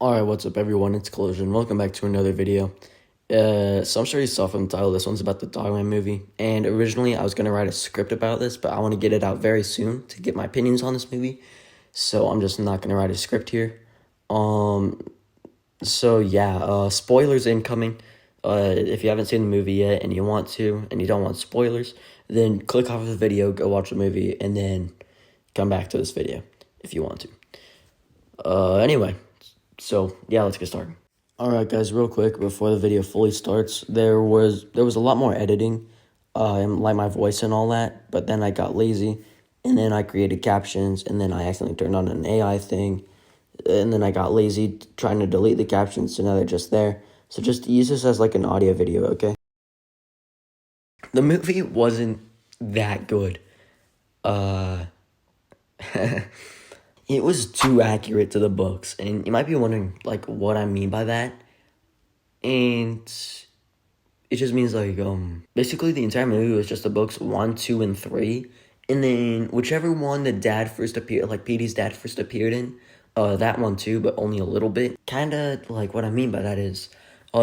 Alright, what's up everyone, it's Collision. Welcome back to another video. So I'm sure you saw from the title, this one's about the DogMan movie. And originally I was going to write a script about this, but I want to get it out very soon to get my opinions on this movie. So I'm just not going to write a script here. Spoilers incoming. If you haven't seen the movie yet and you want to, and you don't want spoilers, then click off the video, go watch the movie, and then come back to this video if you want to. Anyway. So, yeah, let's get started. Alright, guys, real quick, before the video fully starts, there was a lot more editing, like my voice and all that, but then I got lazy, and then I created captions, and then I accidentally turned on an AI thing, and then I got lazy trying to delete the captions, so now they're just there. So just use this as like an audio video, okay? The movie wasn't that good. It was too accurate to the books, and you might be wondering, like, what I mean by that, and it just means, like, basically the entire movie was just the books 1, 2, and 3, and then whichever one the dad first appeared, like, Petey's dad first appeared in, that one too, but only a little bit. Kinda, like, what I mean by that is,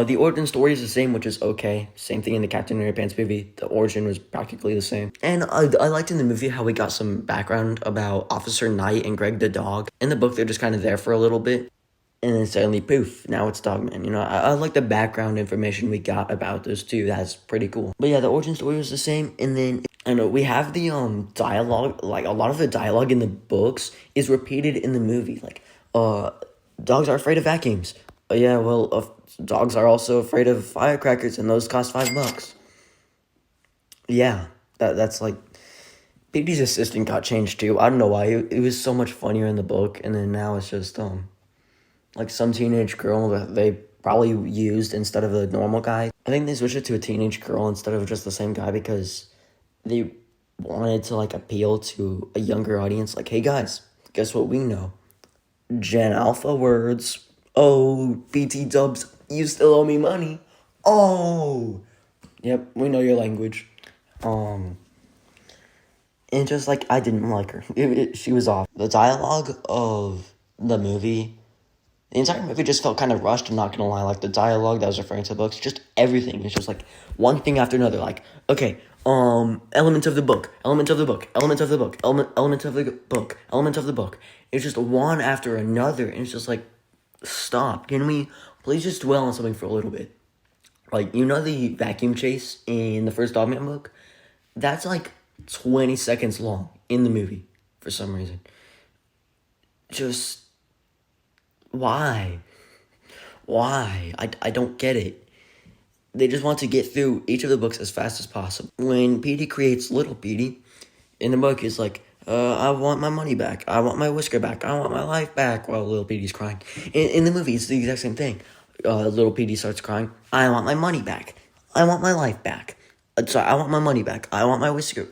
the origin story is the same, which is okay. Same thing in the Captain Underpants movie. The origin was practically the same. And I liked in the movie how we got some background about Officer Knight and Greg the dog. In the book, they're just kind of there for a little bit. And then suddenly, poof, now it's DogMan. You know, I like the background information we got about those two. That's pretty cool. But yeah, the origin story was the same. And then, I know, we have the dialogue, like, a lot of the dialogue in the books is repeated in the movie. Like, dogs are afraid of vacuums. Dogs are also afraid of firecrackers, and those cost $5. Yeah, that's like, Petey's assistant got changed too. I don't know why. It was so much funnier in the book, and then now it's just, like some teenage girl that they probably used instead of a normal guy. I think they switched it to a teenage girl instead of just the same guy because they wanted to, like, appeal to a younger audience. Like, hey guys, guess what we know? Gen Alpha words. Oh, BT dubs, you still owe me money. Oh, yep, we know your language. And just, like, I didn't like her. She was off. The dialogue of the movie, the entire movie just felt kind of rushed. I'm not gonna lie. Like, the dialogue that was referring to the books, just everything. It's just like one thing after another. Like, okay, element of the book, element of the book, element of the book, element of the book, element of the book. It's just one after another, and it's just like, stop. Can we please just dwell on something for a little bit? Like, you know the vacuum chase in the first Dogman book? That's like 20 seconds long in the movie for some reason. Just, why? Why? I don't get it. They just want to get through each of the books as fast as possible. When Petey creates Little Petey, in the book, is like, I want my money back. I want my whisker back. I want my life back, while Little Petey's crying. In the movie, it's the exact same thing. Little Petey starts crying. I want my money back. I want my life back. I want my money back. I want my whisker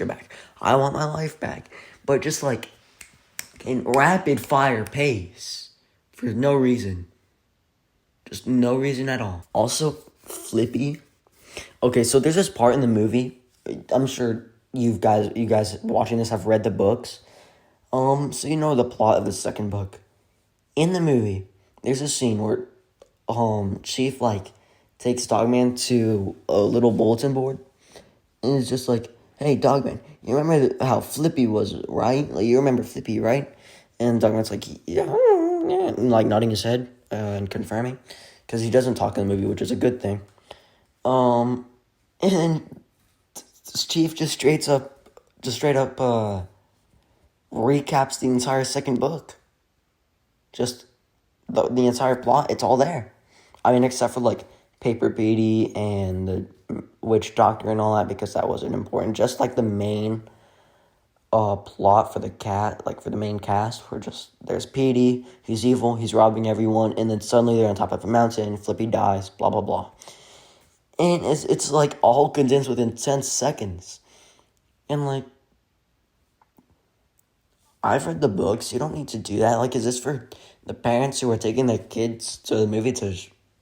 back. I want my life back. But just, like, in rapid fire pace for no reason. Just no reason at all. Also, Flippy. Okay, so there's this part in the movie. I'm sure you guys watching this have read the books. So you know the plot of the second book. In the movie, there's a scene where Chief, like, takes Dogman to a little bulletin board, and it's just like, hey, Dogman, you remember how Flippy was, right? Like, you remember Flippy, right? And Dogman's like, yeah, and, like, nodding his head and confirming, because he doesn't talk in the movie, which is a good thing. And then Chief just straight up recaps the entire second book. Just the entire plot, it's all there. I mean, except for, like, Paper Petey and the witch doctor and all that, because that wasn't important. Just, like, the main plot for the main cast, where just, there's Petey, he's evil, he's robbing everyone, and then suddenly they're on top of a mountain, Flippy dies, blah, blah, blah. And it's like, all condensed within 10 seconds. And, like, I've read the books, you don't need to do that. Like, is this for the parents who are taking their kids to the movie to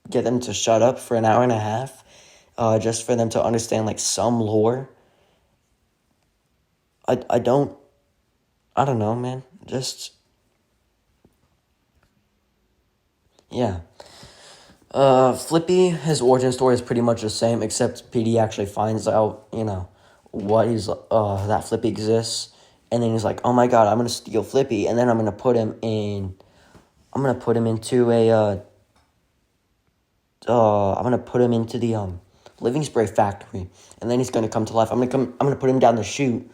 get them to shut up for an hour and a half? Just for them to understand, like, some lore? I don't know, man. Just, yeah. Flippy, his origin story is pretty much the same, except PD actually finds out, what he's, that Flippy exists, and then he's like, oh my god, I'm gonna steal Flippy, and then I'm gonna put him into I'm gonna put him into the, living spray factory, and then he's gonna come to life. I'm gonna put him down the chute,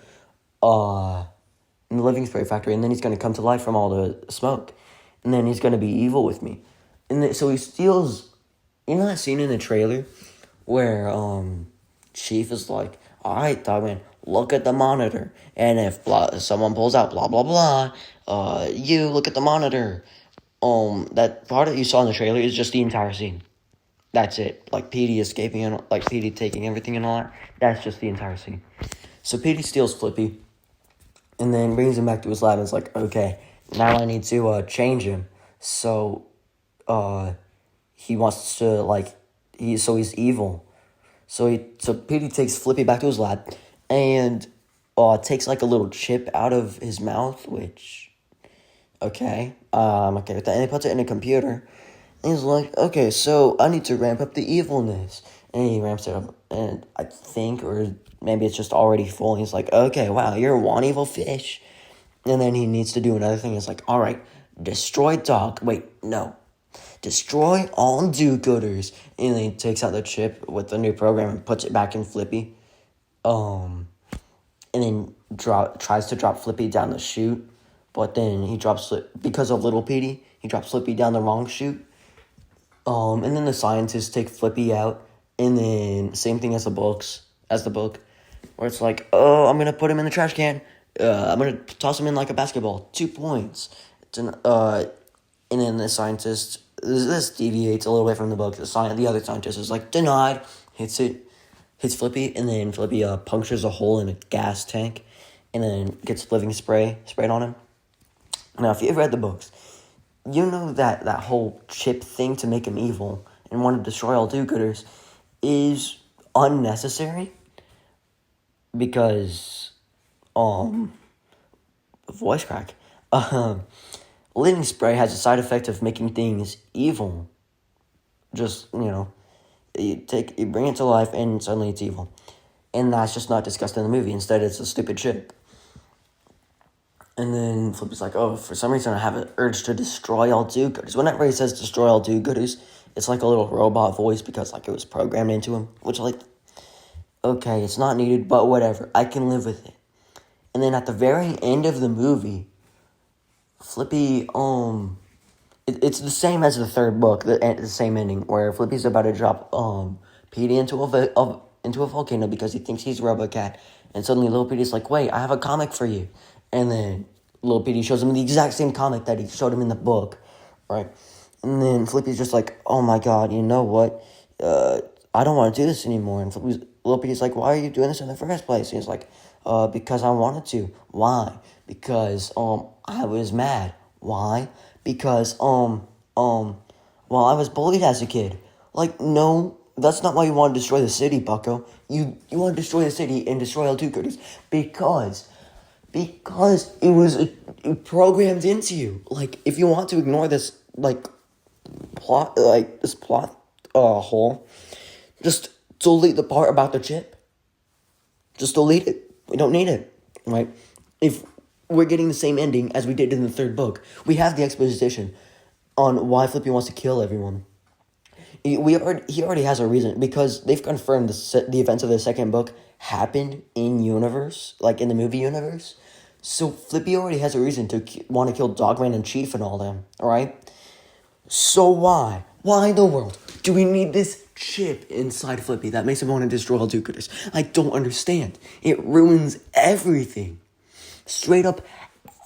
in the living spray factory, and then he's gonna come to life from all the smoke, and then he's gonna be evil with me. And then, so he steals. You know that scene in the trailer where Chief is like, "All right, Dogman, look at the monitor, and if someone pulls out blah blah blah, you look at the monitor." That part that you saw in the trailer is just the entire scene. That's it. Like Petey escaping and like Petey taking everything and all that. That's just the entire scene. So Petey steals Flippy, and then brings him back to his lab. And it's like, okay, now I need to change him. So, he wants to he's evil. So Petey takes Flippy back to his lab, and takes like a little chip out of his mouth, which, okay, I'm okay with that. And he puts it in a computer. And he's like, okay, so I need to ramp up the evilness. And he ramps it up, and I think, or maybe it's just already full. And he's like, okay, wow, you're one evil fish. And then he needs to do another thing. It's like, all right, destroy all do-gooders. And then he takes out the chip with the new program and puts it back in Flippy. And then tries to drop Flippy down the chute. But then he drops it, because of little Petey, he drops Flippy down the wrong chute. And then the scientists take Flippy out, and then same thing as the book, where it's like, oh, I'm gonna put him in the trash can. I'm gonna toss him in like a basketball. 2 points. And then the scientist, this deviates a little bit from the book. The other scientist is like, denied. Hits Flippy, and then Flippy punctures a hole in a gas tank, and then gets living spray sprayed on him. Now, if you've read the books, you know that whole chip thing to make him evil and want to destroy all do-gooders is unnecessary, because, voice crack. Living spray has a side effect of making things evil. Just, you bring it to life and suddenly it's evil. And that's just not discussed in the movie. Instead, it's a stupid chip. And then Flippy's like, oh, for some reason I have an urge to destroy all do-gooders. Whenever he says destroy all do-gooders, it's like a little robot voice, because like it was programmed into him. Which, like, okay, it's not needed, but whatever. I can live with it. And then at the very end of the movie, Flippy, it's the same as the third book, the same ending, where Flippy's about to drop Petey into a volcano because he thinks he's RoboCat. And suddenly little Petey's like, wait, I have a comic for you. And then little Petey shows him the exact same comic that he showed him in the book, right? And then Flippy's just like, oh my god, you know what? I don't want to do this anymore. And little Petey's like, why are you doing this in the first place? And he's like, because I wanted to. Why? Because, I was mad. Why? Because, well, I was bullied as a kid. Like, no, that's not why you want to destroy the city, bucko. You want to destroy the city and destroy all do-gooders. Because it was programmed into you. Like, if you want to ignore this, plot hole, just delete the part about the chip. Just delete it. We don't need it, right? If we're getting the same ending as we did in the third book, we have the exposition on why Flippy wants to kill everyone. He already has a reason, because they've confirmed the events of the second book happened in universe, like in the movie universe. So Flippy already has a reason to want to kill Dogman and Chief and all them, alright? So why in the world do we need this chip inside Flippy that makes him want to destroy all do-gooders? I don't understand. It ruins everything. Straight up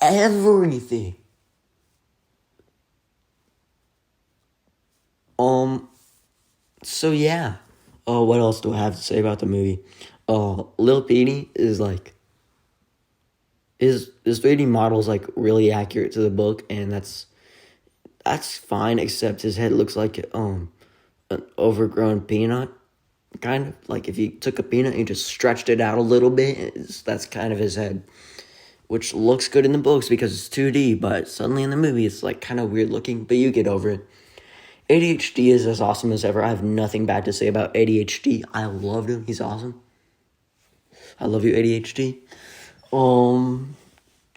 everything. So yeah. What else do I have to say about the movie? Lil Petey is like, his 3D model is like really accurate to the book, and that's fine, except his head looks like an overgrown peanut, kind of. Like if you took a peanut and you just stretched it out a little bit, that's kind of his head, which looks good in the books because it's 2D, but suddenly in the movie it's like kind of weird looking, but you get over it. ADHD is as awesome as ever. I have nothing bad to say about ADHD. I loved him. He's awesome. I love you, ADHD.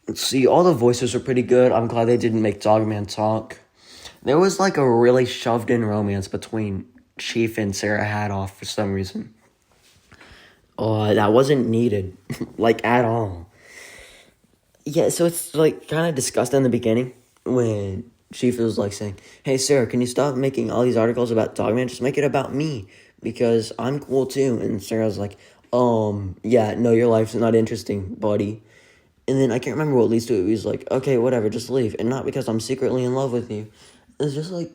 Let's see. All the voices are pretty good. I'm glad they didn't make Dogman talk. There was like a really shoved in romance between Chief and Sarah Hadoff for some reason. That wasn't needed, like, at all. Yeah, so it's like kind of discussed in the beginning when Chief was like saying, "Hey Sarah, can you stop making all these articles about Dogman? Just make it about me because I'm cool too." And Sarah's like, yeah, no, your life's not interesting, buddy." And then I can't remember what leads to it. He's like, "Okay, whatever, just leave." And not because I'm secretly in love with you. It's just like,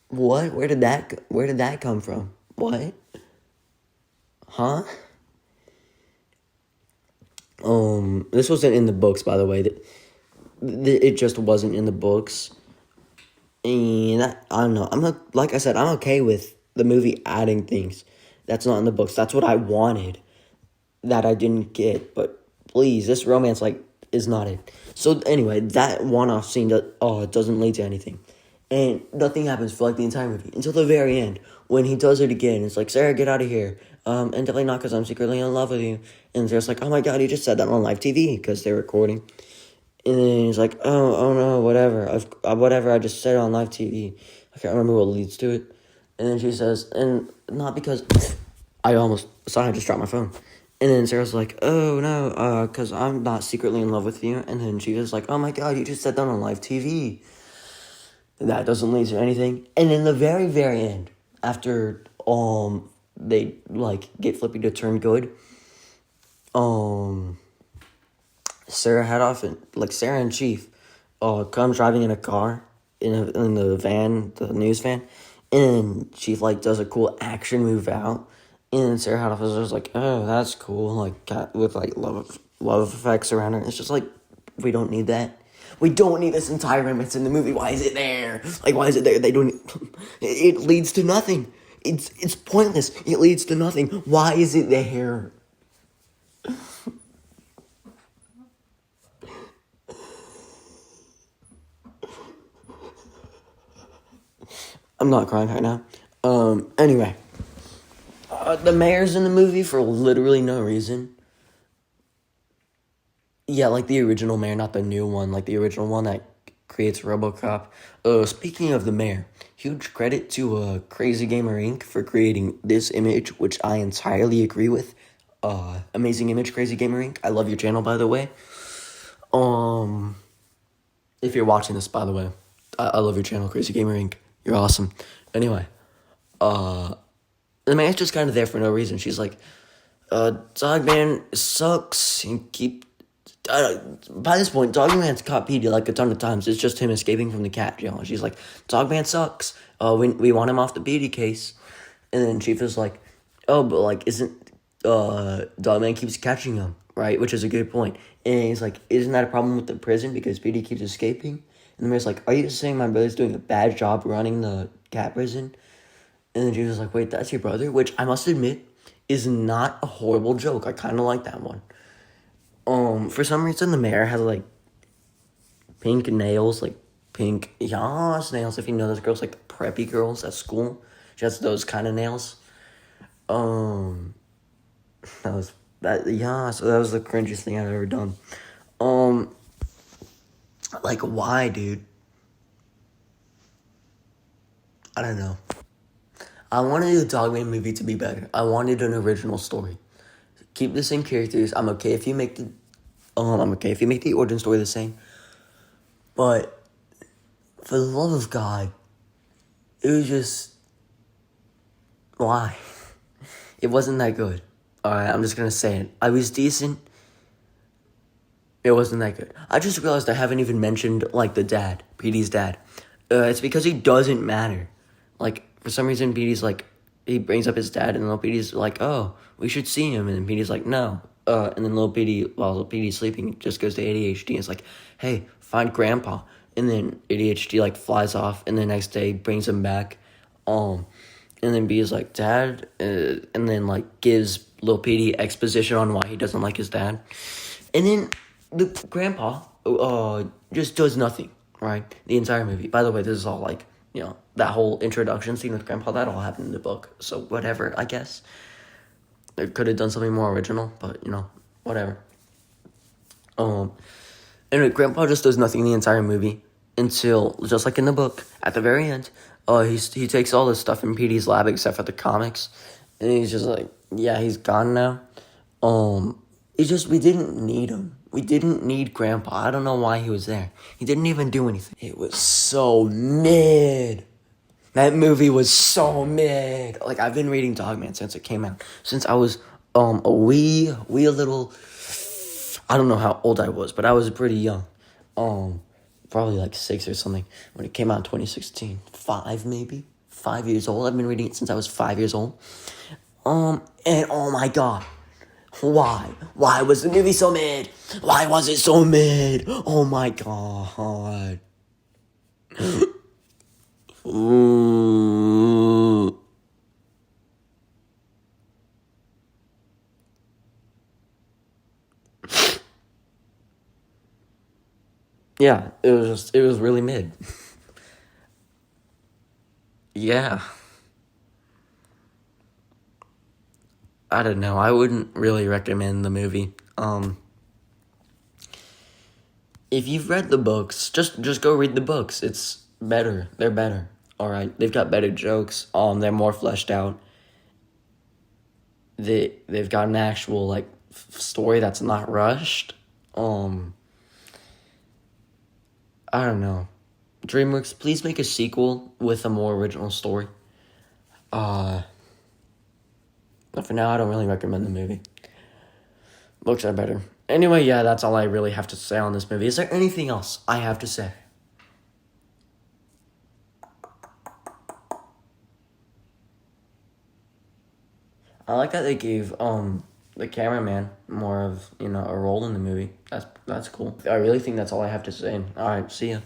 what? Where did that come from? What? Huh? This wasn't in the books, by the way. It just wasn't in the books. And I don't know. Like I said, I'm okay with the movie adding things that's not in the books. That's what I wanted that I didn't get. But please, this romance, like, is not it. So anyway, that one-off scene doesn't lead to anything. And nothing happens for like the entire movie until the very end when he does it again. It's like, "Sarah, get out of here. And definitely not because I'm secretly in love with you." And Sarah's like, "Oh my god, you just said that on live TV," because they're recording. And then he's like, oh no, whatever. I just said it on live TV. I can't remember what leads to it. And then she says, and not because I just dropped my phone. And then Sarah's like, "Oh no, because I'm not secretly in love with you." And then she was like, "Oh my god, you just said that on live TV." That doesn't lead to anything. And in the very, very end, after they like get Flippy to turn good, Sarah Sarah and Chief come driving in a car in the van, the news van, and Chief like does a cool action move out, and Sarah Hadoff is just like, "Oh, that's cool," like with like love effects around her. It's just like, we don't need that. We don't need this entire romance in the movie. Why is it there? Like, why is it there? They don't. It leads to nothing. It's pointless. It leads to nothing. Why is it there? I'm not crying right now. Anyway. The mayor's in the movie for literally no reason. Yeah, like the original mayor, not the new one. Like the original one that creates RoboCop. Speaking of the mayor, huge credit to Crazy Gamer Inc. for creating this image, which I entirely agree with. Amazing image, Crazy Gamer Inc. I love your channel, by the way. If you're watching this, by the way, I love your channel, Crazy Gamer Inc. You're awesome. Anyway, the mayor's just kind of there for no reason. She's like, "Dogman sucks," and by this point, Dogman's caught Petey like a ton of times. It's just him escaping from the cat jail. And she's like, "Dogman sucks. We want him off the Petey case." And then Chief is like, "Oh, but like, Dogman keeps catching him, right?" Which is a good point. And he's like, "Isn't that a problem with the prison because Petey keeps escaping?" And the mayor's like, "Are you saying my brother's doing a bad job running the cat prison?" And then Chief is like, "Wait, that's your brother?" Which I must admit is not a horrible joke. I kind of like that one. For some reason, the mayor has, like, pink nails, like, pink yas nails, if you know those girls, like, the preppy girls at school. She has those kind of nails. So that was the cringiest thing I've ever done. Like, why, dude? I don't know. I wanted the Dogman movie to be better. I wanted an original story. Keep the same characters. I'm okay if you make the origin story the same. But for the love of God, it was just, why? It wasn't that good. Alright, I'm just gonna say it. I was decent. It wasn't that good. I just realized I haven't even mentioned, like, the dad, Petey's dad. It's because he doesn't matter. Like, for some reason, Petey's like, he brings up his dad, and little Petey's like, "Oh, we should see him." And then Petey's like, "No." And then little Petey, while little Petey's sleeping, just goes to ADHD and it's like, "Hey, find Grandpa." And then ADHD, like, flies off, and the next day brings him back. And then B is like, "Dad," and then, like, gives little Petey exposition on why he doesn't like his dad. And then the grandpa just does nothing, right? The entire movie. By the way, this is all, like, that whole introduction scene with Grandpa, that all happened in the book. So whatever, I guess. They could have done something more original, but whatever. Anyway, Grandpa just does nothing the entire movie until, just like in the book, at the very end, he takes all this stuff in Petey's lab except for the comics, and he's just like, yeah, he's gone now. We didn't need him. We didn't need Grandpa. I don't know why he was there. He didn't even do anything. It was so mid. That movie was so mid. Like, I've been reading DogMan since it came out. Since I was, a wee little... I don't know how old I was, but I was pretty young. Probably like 6 or something when it came out in 2016. 5 maybe? 5 years old. I've been reading it since I was 5 years old. And oh my god. Why? Why was the movie so mid? Why was it so mid? Oh my god. Ooh. Yeah, it was really mid. Yeah. I don't know. I wouldn't really recommend the movie. If you've read the books, just go read the books. It's better. They're better. All right. They've got better jokes. They're more fleshed out. They've got an actual story that's not rushed. I don't know. DreamWorks, please make a sequel with a more original story. But for now, I don't really recommend the movie. Books are better. Anyway, yeah, that's all I really have to say on this movie. Is there anything else I have to say? I like that they gave the cameraman more of a role in the movie. That's cool. I really think that's all I have to say. All right, see ya.